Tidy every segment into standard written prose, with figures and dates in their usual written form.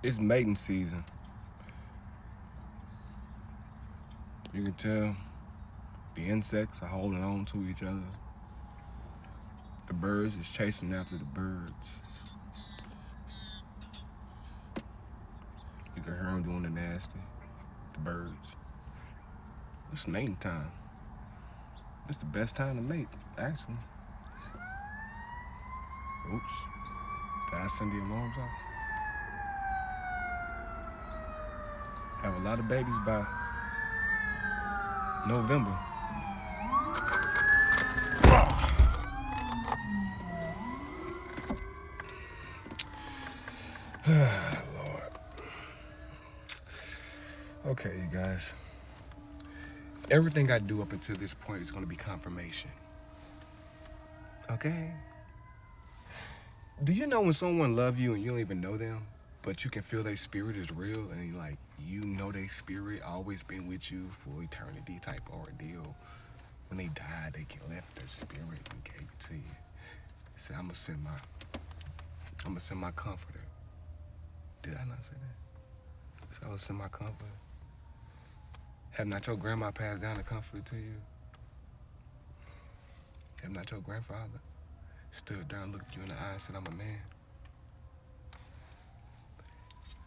It's mating season. You can tell the insects are holding on to each other. The birds is chasing after the birds. You can hear them doing the nasty. The birds. It's mating time. It's the best time to mate, actually. Oops. Did I send the alarms off? Have a lot of babies by November. Lord. Okay, you guys. Everything I do up until this point is going to be confirmation. Okay? Do you know when someone loves you and you don't even know them, but you can feel their spirit is real and like you know their spirit always been with you for eternity type ordeal? When they died, they left their spirit and gave it to you. Say, I'm gonna send my comforter. Did I not say that? So I will send my comforter. Have not your grandma passed down the comforter to you? Have not your grandfather stood there and looked you in the eye and said, I'm a man?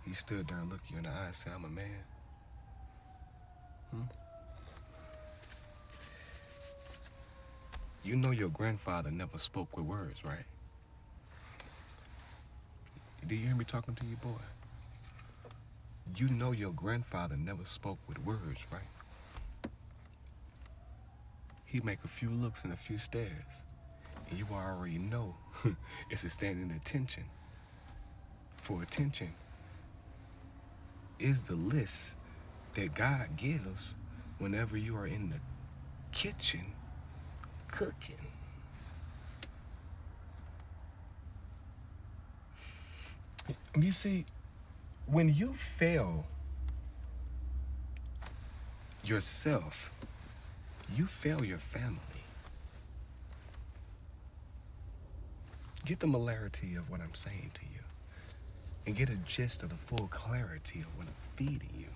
He stood there and looked you in the eye and said, I'm a man. You know your grandfather never spoke with words, right? Do you hear me talking to you, boy? You know your grandfather never spoke with words, right? He make a few looks and a few stares, and you already know it's a standing attention. For attention is the list that God gives whenever you are in the kitchen cooking. You see, when you fail yourself, you fail your family. Get the molarity of what I'm saying to you and get a gist of the full clarity of what I'm feeding you.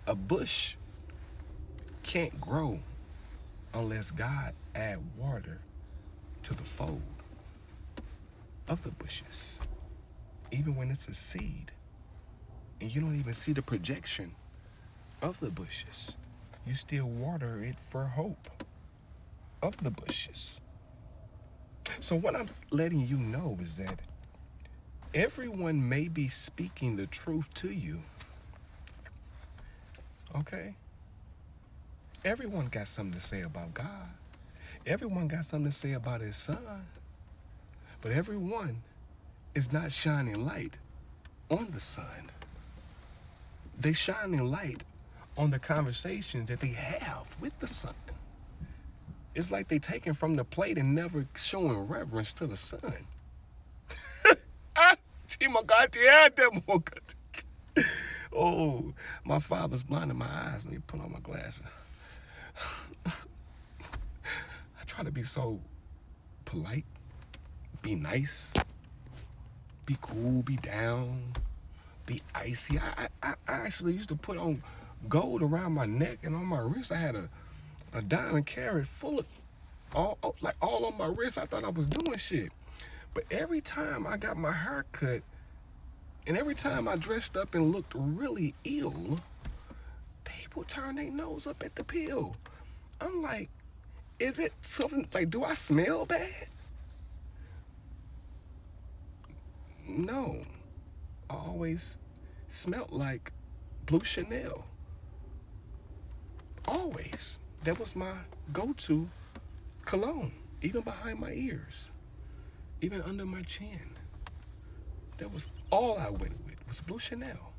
A bush can't grow unless God add water to the fold of the bushes, even when it's a seed and you don't even see the projection of the bushes. You still water it for hope of the bushes. So what I'm letting you know is that everyone may be speaking the truth to you. Okay? Everyone got something to say about God. Everyone got something to say about his son. But everyone is not shining light on the sun. They shining light on the conversations that they have with the sun. It's like they taking from the plate and never showing reverence to the sun. Oh, my father's blinding my eyes. Let me put on my glasses. I try to be so polite, be nice, be cool, be down, be icy. I actually used to put on gold around my neck and on my wrist. I had a diamond carrot full of all on my wrist. I thought I was doing shit. But every time I got my hair cut and every time I dressed up and looked really ill, people turn their nose up at the pill. I'm like, is it something, like, do I smell bad? No. I always smelled like Blue Chanel. Always. That was my go-to cologne, even behind my ears, even under my chin. That was all I went with, was Blue Chanel.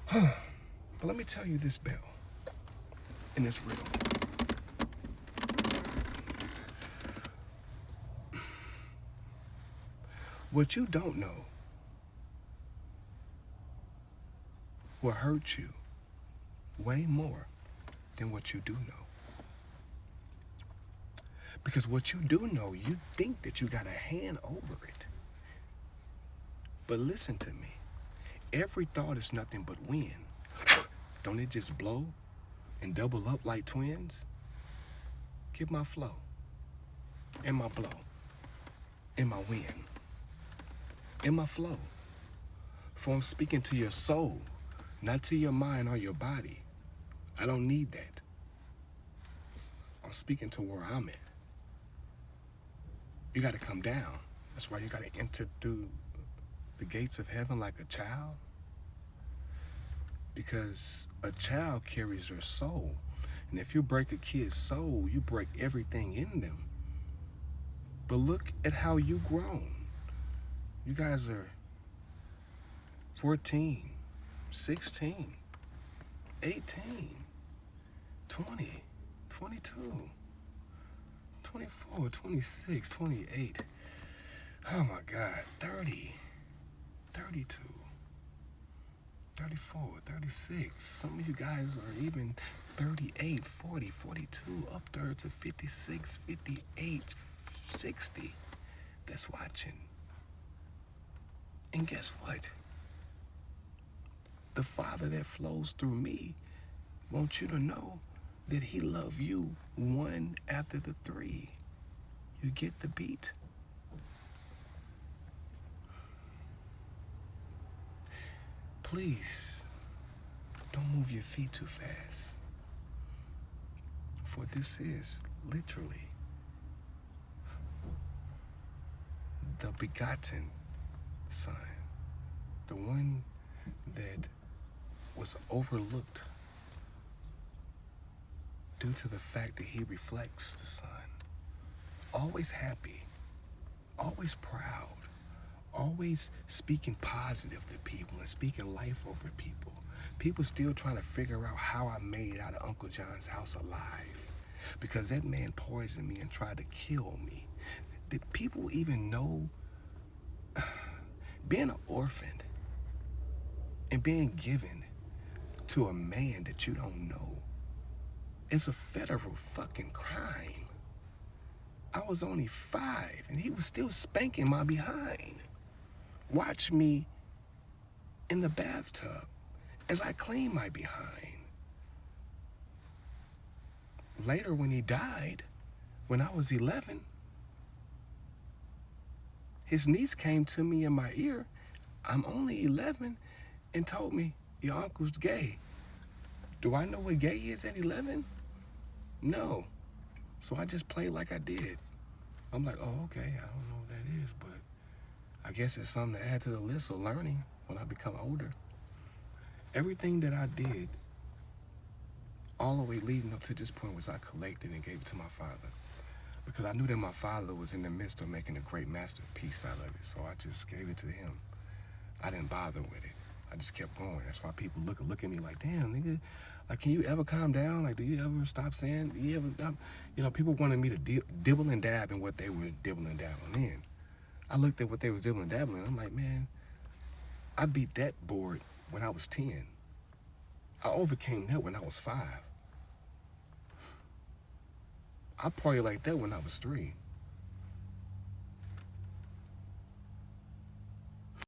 But let me tell you this, Bell, in this riddle. What you don't know will hurt you way more than what you do know. Because what you do know, you think that you got a hand over it. But listen to me. Every thought is nothing but wind. Don't it just blow and double up like twins? Get my flow and my blow and my wind and my flow. For I'm speaking to your soul, not to your mind or your body. I don't need that. I'm speaking to where I'm at. You got to come down. That's why you got to enter through the gates of heaven like a child. Because a child carries their soul. And if you break a kid's soul, you break everything in them. But look at how you grown. You guys are 14, 16, 18, 20, 22, 24, 26, 28. Oh my God, 30, 32, 34, 36. Some of you guys are even 38, 40, 42, up there to 56, 58, 60 that's watching. And guess what? The Father that flows through me wants you to know that he loves you one after the three. You get the beat? Please, don't move your feet too fast. For this is literally the begotten Son, the one that was overlooked due to the fact that he reflects the Son. Always happy, always proud, always speaking positive to people and speaking life over people. People still trying to figure out how I made it out of Uncle John's house alive, because that man poisoned me and tried to kill me. Did people even know? Being an orphan and being given to a man that you don't know is a federal fucking crime. I was only 5 and he was still spanking my behind. Watch me in the bathtub as I clean my behind. Later when he died, when I was 11, his niece came to me in my ear, I'm only 11, and told me, your uncle's gay. Do I know what gay is at 11? No. So I just played like I did. I'm like, oh, okay, I don't know what that is, but I guess it's something to add to the list of learning when I become older. Everything that I did, all the way leading up to this point, was I collected and gave it to my father. Because I knew that my father was in the midst of making a great masterpiece out of it. So I just gave it to him. I didn't bother with it. I just kept going. That's why people look at me like, damn, nigga, like, can you ever calm down? Like, do you ever stop saying, do you ever, people wanted me to dibble and dab in what they were dibbling and dabbling in. I looked at what they was dibbling and dabbling. I'm like, man, I beat that board when I was 10. I overcame that when I was 5. I partied like that when I was 3.